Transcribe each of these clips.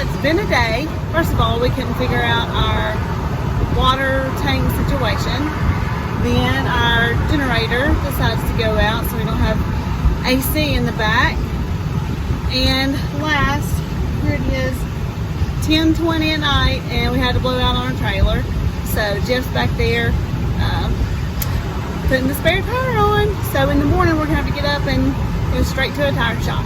it's been a day. First of all, we couldn't figure out our water tank situation. Then our generator decides to go out, so we don't have AC in the back. And last, here it is, 10:20 at night, and we had to blow out on our trailer. So Jeff's back there putting the spare tire on. So in the morning, we're gonna have to get up and go straight to a tire shop.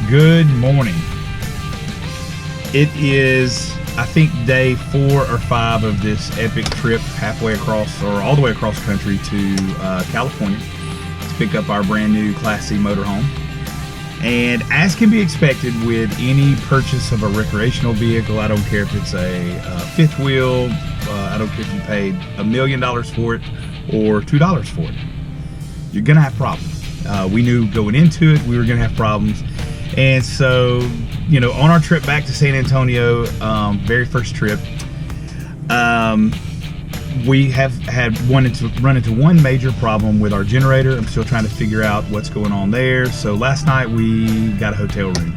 Good morning. It is, I think, day 4 or 5 of this epic trip halfway across, or all the way across country to California to pick up our brand new Class C motorhome. And as can be expected with any purchase of a recreational vehicle, I don't care if it's a fifth wheel, I don't care if you paid $1 million for it or $2 for it, you're gonna have problems. We knew going into it we were gonna have problems. And so, you know, on our trip back to San Antonio, very first trip, we have run into one major problem with our generator. I'm still trying to figure out what's going on there. So last night we got a hotel room,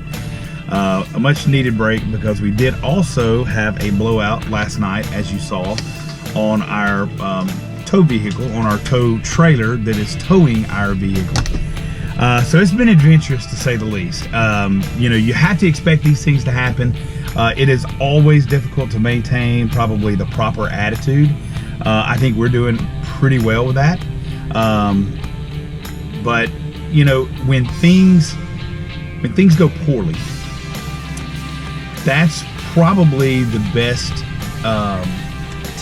a much needed break, because we did also have a blowout last night, as you saw, on our tow vehicle, on our tow trailer that is towing our vehicle. So it's been adventurous, to say the least. You know, you have to expect these things to happen. It is always difficult to maintain probably the proper attitude. I think we're doing pretty well with that. But you know, when things go poorly, that's probably the best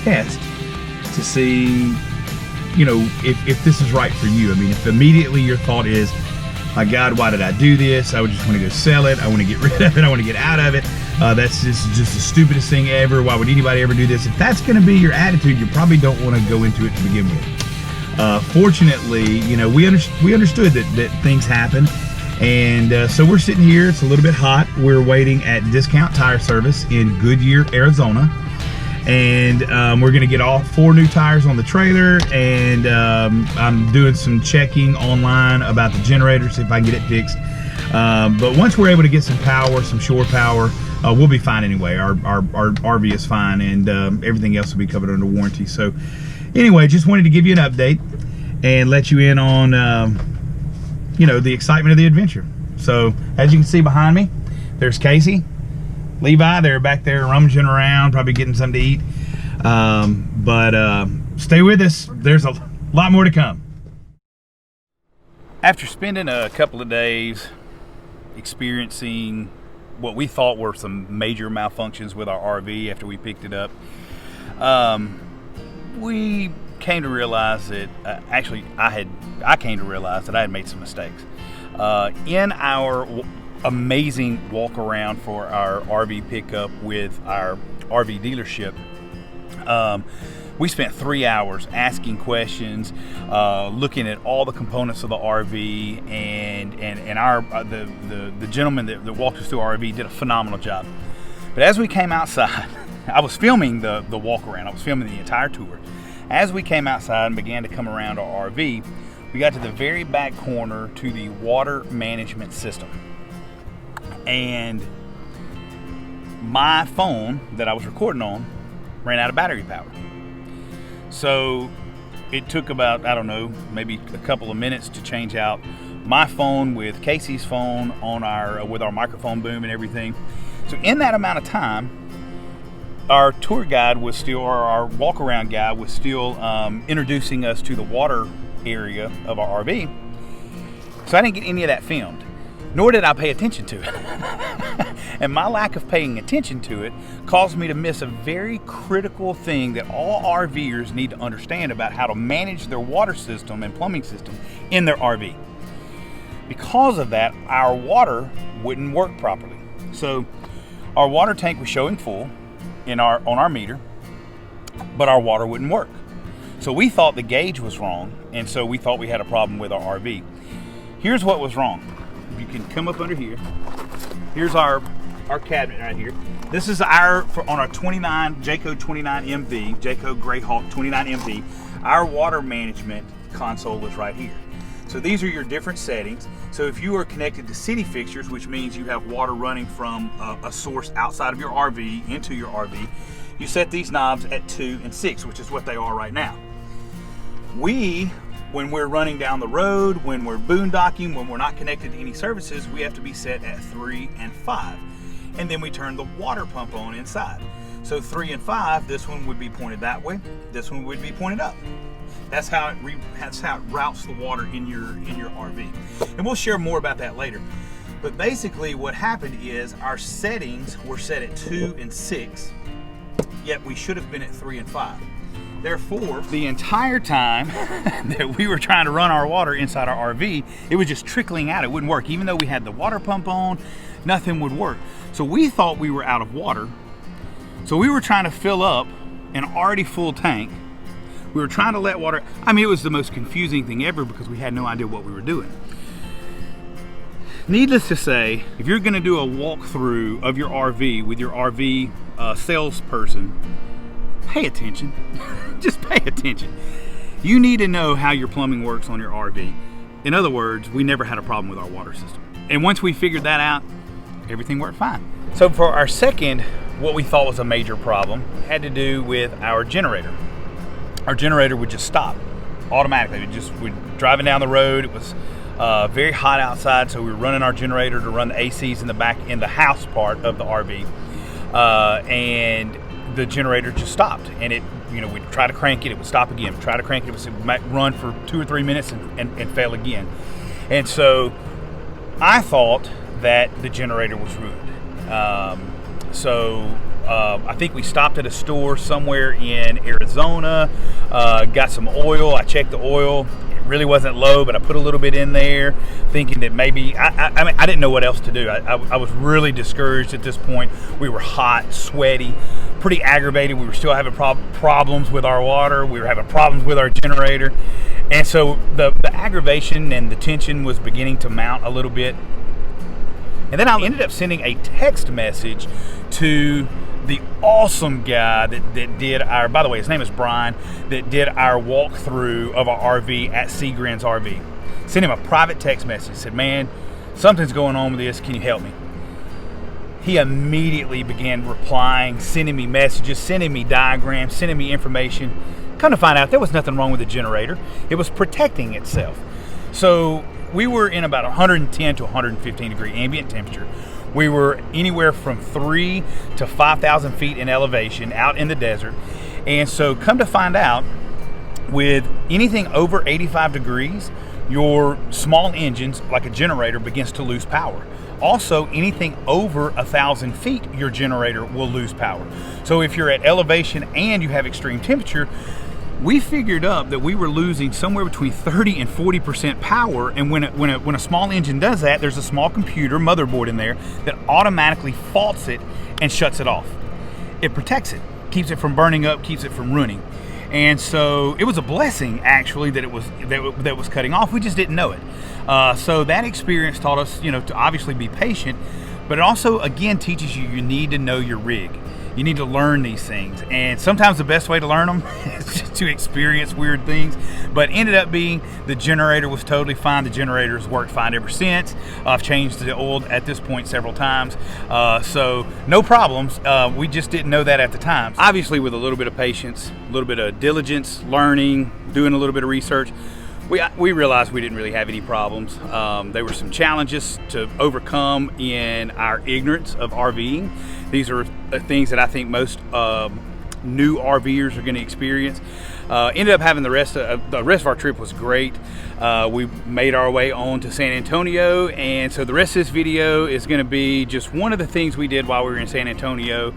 test to see, you know, if this is right for you. I mean, if immediately your thought is, my God, why did I do this? I would just want to go sell it. I want to get rid of it. I want to get out of it. That's just the stupidest thing ever. Why would anybody ever do this? If that's going to be your attitude, you probably don't want to go into it to begin with. Fortunately, you know, we understood that things happen. And so we're sitting here. It's a little bit hot. We're waiting at Discount Tire Service in Goodyear, Arizona. And we're gonna get all 4 new tires on the trailer, and I'm doing some checking online about the generator, see if I can get it fixed. But once we're able to get some power, some shore power, we'll be fine anyway. Our RV is fine, and everything else will be covered under warranty. So anyway, just wanted to give you an update and let you in on you know, the excitement of the adventure. So as you can see behind me, there's Casey, Levi, they're back there rummaging around, probably getting something to eat. But stay with us. There's a lot more to come. After spending a couple of days experiencing what we thought were some major malfunctions with our RV after we picked it up, we came to realize that actually I came to realize that I had made some mistakes in our amazing walk around for our RV pickup with our RV dealership. We spent 3 hours asking questions, looking at all the components of the RV, and our the gentleman that walked us through our RV did a phenomenal job. But as we came outside, I was filming the walk around. I was filming the entire tour. As we came outside and began to come around our RV, we got to the very back corner to the water management system. And my phone that I was recording on ran out of battery power. So it took about, I don't know, maybe a couple of minutes to change out my phone with Casey's phone on with our microphone boom and everything. So in that amount of time, our tour guide was still, or our walk around guy was still introducing us to the water area of our RV. So I didn't get any of that filmed, nor did I pay attention to it. And my lack of paying attention to it caused me to miss a very critical thing that all RVers need to understand about how to manage their water system and plumbing system in their RV. Because of that, our water wouldn't work properly. So our water tank was showing full on our meter, but our water wouldn't work. So we thought the gauge was wrong, and so we thought we had a problem with our RV. Here's what was wrong. You can come up under here. Here's our cabinet right here. This is on our 29 Jayco 29 MV, Jayco Greyhawk 29 MV. Our water management console is right here. So these are your different settings. So if you are connected to city fixtures, which means you have water running from a source outside of your RV into your RV, you set these knobs at 2 and 6, which is what they are right now. When we're running down the road, when we're boondocking, when we're not connected to any services, we have to be set at 3 and 5. And then we turn the water pump on inside. So 3 and 5, this one would be pointed that way, this one would be pointed up. That's how it routes the water in your RV. And we'll share more about that later. But basically what happened is our settings were set at 2 and 6, yet we should have been at 3 and 5. Therefore, the entire time that we were trying to run our water inside our RV, it was just trickling out. It wouldn't work. Even though we had the water pump on, nothing would work. So we thought we were out of water. So we were trying to fill up an already full tank. We were trying to let water, it was the most confusing thing ever because we had no idea what we were doing. Needless to say, if you're gonna do a walkthrough of your RV with your RV salesperson, pay attention. Just pay attention. You need to know how your plumbing works on your RV. In other words, we never had a problem with our water system. And once we figured that out, everything worked fine. So for our second, what we thought was a major problem had to do with our generator. Our generator would just stop automatically. We're driving down the road. It was very hot outside, so we were running our generator to run the ACs in the back, in the house part of the RV. And the generator just stopped, and we'd try to crank it, it would stop again. We'd try to crank it, it would run for 2 or 3 minutes and fail again. And so I thought that the generator was ruined. I think we stopped at a store somewhere in Arizona, got some oil. I checked the oil. It really wasn't low, but I put a little bit in there, thinking that maybe, I didn't know what else to do. I was really discouraged at this point. We were hot, sweaty, pretty aggravated. We were still having problems with our water. We were having problems with our generator. And so the aggravation and the tension was beginning to mount a little bit. And then I ended up sending a text message to the awesome guy that did our, by the way, his name is Brian, that did our walkthrough of our RV at Seagrin's RV. Sent him a private text message, said, man, something's going on with this, can you help me? He immediately began replying, sending me messages, sending me diagrams, sending me information. Come to find out, there was nothing wrong with the generator. It was protecting itself. So we were in about 110 to 115 degree ambient temperature. We were anywhere from 3 to 5,000 feet in elevation out in the desert. And so come to find out, with anything over 85 degrees, your small engines, like a generator, begins to lose power. Also, anything over 1,000 feet, your generator will lose power. So if you're at elevation and you have extreme temperature, we figured up that we were losing somewhere between 30 and 40% power. And when a small engine does that, there's a small computer motherboard in there that automatically faults it and shuts it off. It protects it, keeps it from burning up, keeps it from running. And so it was a blessing, actually, that it was that was cutting off. We just didn't know it. So that experience taught us, to obviously be patient, but it also, again, teaches you need to know your rig. You need to learn these things, and sometimes the best way to learn them is just to experience weird things. But ended up being the generator was totally fine. The generator's worked fine ever since. I've changed the oil at this point several times, so no problems. We just didn't know that at the time. Obviously, with a little bit of patience, a little bit of diligence, learning, doing a little bit of research, we realized we didn't really have any problems. There were some challenges to overcome in our ignorance of RVing. These are things that I think most new RVers are going to experience. Ended up having the rest of our trip was great. We made our way on to San Antonio, and so the rest of this video is going to be just one of the things we did while we were in San Antonio.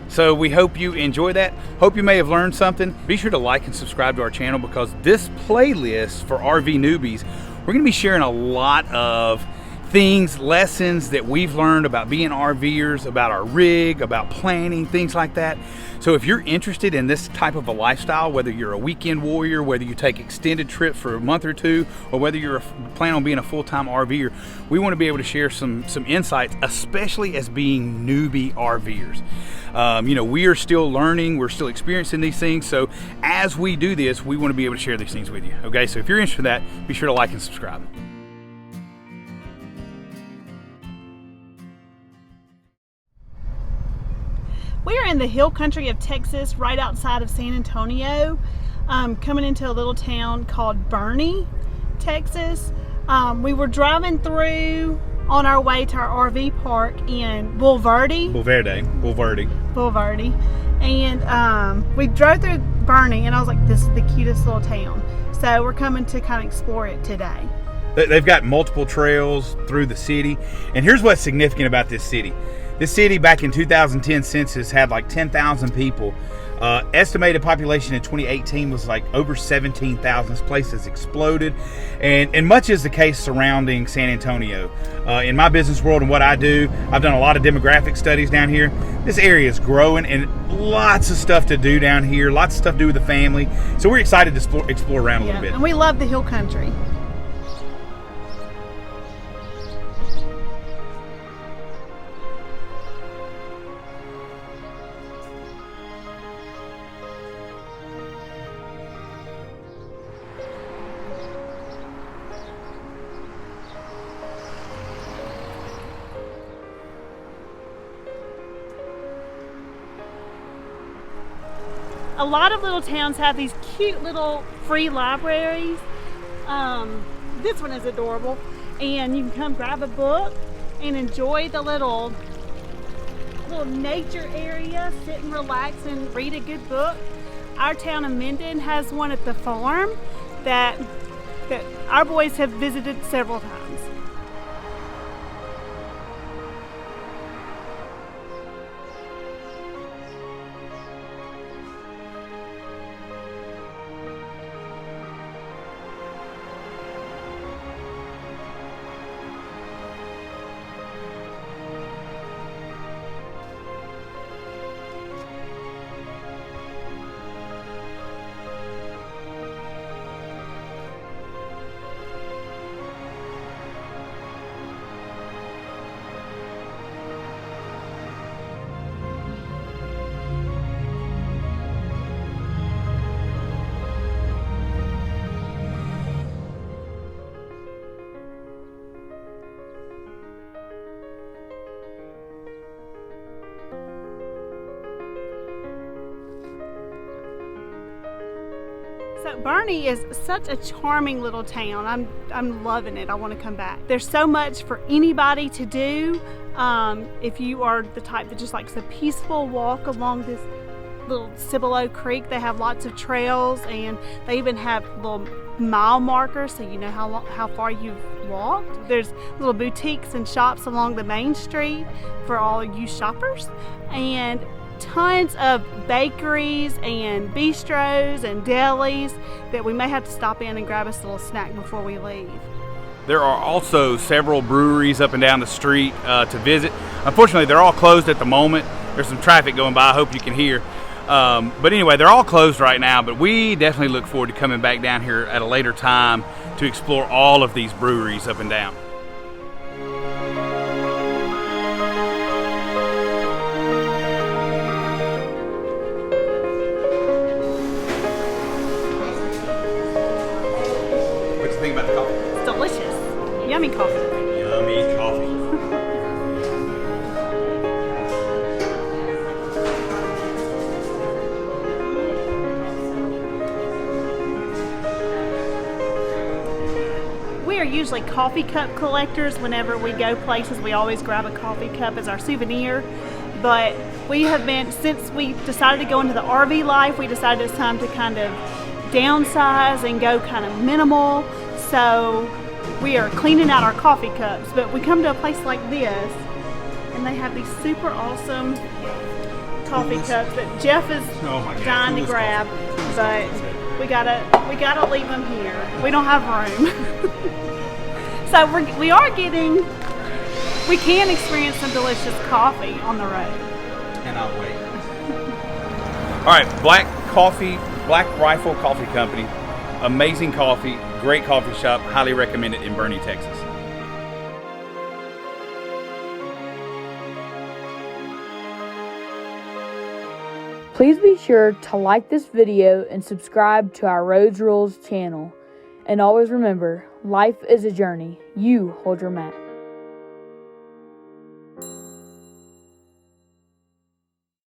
So we hope you enjoy that. Hope you may have learned something. Be sure to like and subscribe to our channel, because this playlist for RV newbies, we're going to be sharing a lot of things, lessons that we've learned about being RVers, about our rig, about planning, things like that. So if you're interested in this type of a lifestyle, whether you're a weekend warrior, whether you take extended trips for a month or two, or whether you're planning on being a full-time RVer, we want to be able to share some insights, especially as being newbie RVers. We are still learning, we're still experiencing these things, so as we do this, we want to be able to share these things with you. Okay, so if you're interested in that, be sure to like and subscribe. We are in the hill country of Texas, right outside of San Antonio, coming into a little town called Boerne, Texas. We were driving through on our way to our RV park in Boerne. And we drove through Boerne, and I was like, this is the cutest little town. So we're coming to kind of explore it today. They've got multiple trails through the city, and here's what's significant about this city. This city, back in 2010 census, had like 10,000 people. Estimated population in 2018 was like over 17,000. This place has exploded, and much is the case surrounding San Antonio. In my business world and what I do, I've done a lot of demographic studies down here. This area is growing, and lots of stuff to do down here, lots of stuff to do with the family. So we're excited to explore around a little bit. And we love the hill country. A lot of little towns have these cute little free libraries. This one is adorable, and you can come grab a book and enjoy the little nature area, sit and relax and read a good book. Our town of Minden has one at the farm that our boys have visited several times. So Boerne is such a charming little town. I'm loving it. I want to come back. There's so much for anybody to do. If you are the type that just likes a peaceful walk along this little Cibolo Creek, they have lots of trails, and they even have little mile markers so you know how far you've walked. There's little boutiques and shops along the main street for all you shoppers, and tons of bakeries and bistros and delis that we may have to stop in and grab us a little snack before we leave. There are also several breweries up and down the street to visit. Unfortunately, they're all closed at the moment. There's some traffic going by, I hope you can hear. But anyway, they're all closed right now, but we definitely look forward to coming back down here at a later time to explore all of these breweries up and down. What do you think about the coffee? It's delicious. Yummy coffee. Yummy coffee. We are usually coffee cup collectors. Whenever we go places, we always grab a coffee cup as our souvenir. But we have been, since we decided to go into the RV life, we decided it's time to kind of downsize and go kind of minimal. So we are cleaning out our coffee cups. But we come to a place like this, and they have these super awesome coffee cups that Jeff is dying to grab. But we gotta leave them here. We don't have room. So we can experience some delicious coffee on the road. Cannot wait. All right, Black Rifle Coffee Company. Amazing coffee, great coffee shop. Highly recommend it in Boerne, Texas. Please be sure to like this video and subscribe to our Rhodes Rules channel. And always remember, life is a journey. You hold your map.